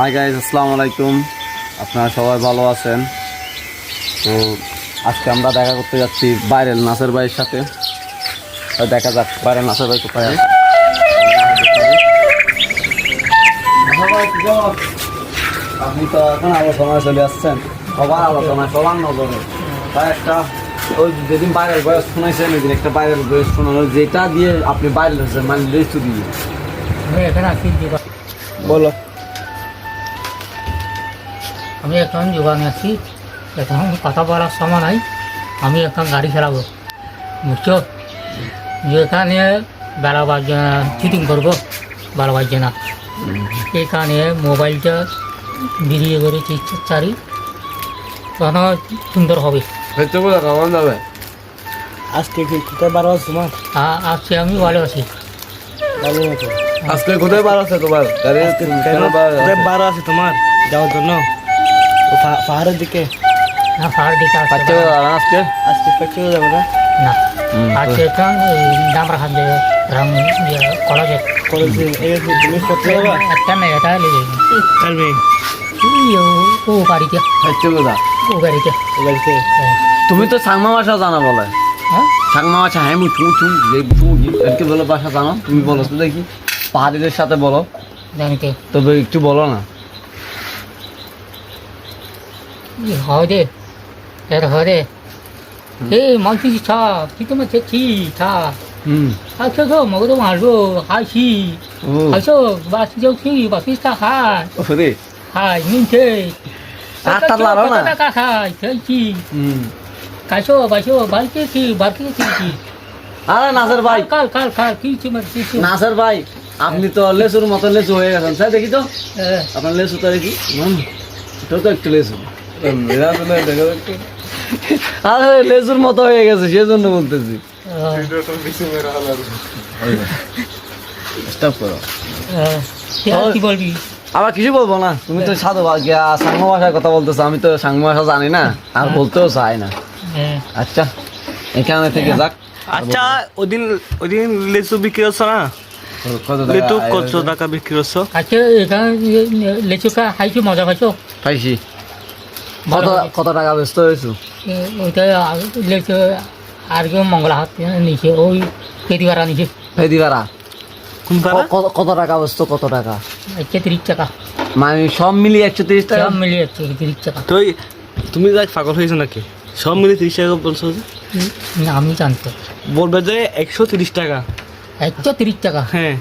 Hi guys, আসসালামু আলাইকুম। আপনারা সবাই ভালো আছেন? তো আজকে আমরা দেখা করতে যাচ্ছি ভাইরাল নাসের ভাইয়ের সাথে। দেখা যাক ভাইরাল নাসের ভাই কোথায় আছে। আপনি তো এখন আলোচনায় চলে আসছেন, সবার আলোচনায় সবার নজরে। তাই একটা ওই যেদিন ভাইরাল বয়স শোনাইছেন ওই দিন একটা ভাইরাল বয়স শোনানো, যেটা দিয়ে আপনি ভাইরাল হয়েছেন, মানে রেস্টু দিয়ে বলো। আমি এখন দোকানে আছি, এখন কথা বলার সময় নাই। আমি এখন গাড়ি চালাবো, বুঝছো? যেখানে বেলা বাজে চিটিং করবো, ভালো বাজছে না। এখানে মোবাইলটা বেরিয়ে করে চারি তখন সুন্দর হবে। যাবে আজকে কি কোথায় বারো আছে তোমার? আজকে আমি ভালো আছি। ভালো আছে। আজকে কোথায় বার আছে তোমার? কোথায় বারো আছে তোমার যাওয়ার জন্য? পাহাড়ের দিকে না, পাহাড় দিকে আজকে আজকে পেট্রোল যাবে না? না, আজকে এখন ডামরা খান দেবে রং কলেজে কলেজে তুমি করতে যাবা? একটা না, এটা লেগে কালবে ও বাড়িতে, ও গাড়িতে। বাড়িতে তুমি তো সাংমা ভাষা জানা বলে। হ্যাঁ, সাংমা ভাষা হ্যাঁ এরকে বলে ভাষা জানো? তুমি বলো তো দেখি, পাহাড়িদের সাথে বলো জানিতে তবে একটু বলো না। হরে এর হরে এ মানসি ছা কিতমে ছি ছা আচ্ছা তো মগদ মারবো হাসি আচ্ছা বাসি যাও কি বাসি তা হাই ওরে হাই নিচে আটটা লাড়ো না। টাকা খাই খেলছি কাছো বাসো বালকে কি বালকে কি আরে নাসের ভাই, কাল কাল কাল কি চিমার কি নাসের ভাই, আপনি তো লেচুর মতো লেচু হয়ে গেছেন। স্যার দেখি তো আপনার লেচু তো দেখি, তো একটু লেচু। আরে লেচুর মতো হয়ে গেছে, সেজন্য বলতেছি। স্টপ করো। কি বলবি? আবার কিছু বলবো না, তুমি তো সাধু সাংমা ভাষার কথা বলতেছো, আমি তো সাংমা ভাষা জানি না আর বলতেও চাই না। আচ্ছা এখানে থেকে যাক। আচ্ছা ওদিন লিচু বিক্রি হচ্ছে না? লিচু কত টাকা বিক্রি হচ্ছে? আচ্ছা এখানে লেচু খা খাইছো, মজা খাইছো? পাইছি। কত টাকা ব্যস্ত হয়েছো? ওইটা লেচু আর কেউ মঙ্গলা হাত নিচে ওই পেটিভাড়া নিচে ফেদিবারা কোন পাড়া? কত টাকা ব্যস্ত? কত টাকা 31 টাকা, মানে সব মিলিয়ে 130 টাকা? সব মিলিয়ে 31 টাকা। তো তুমি যাই পাগল হয়েছো নাকি? সব মিলে 30 টাকা বলছো যে? না, আমি জানতো বলবে যে 130 টাকা। 130 টাকা। হ্যাঁ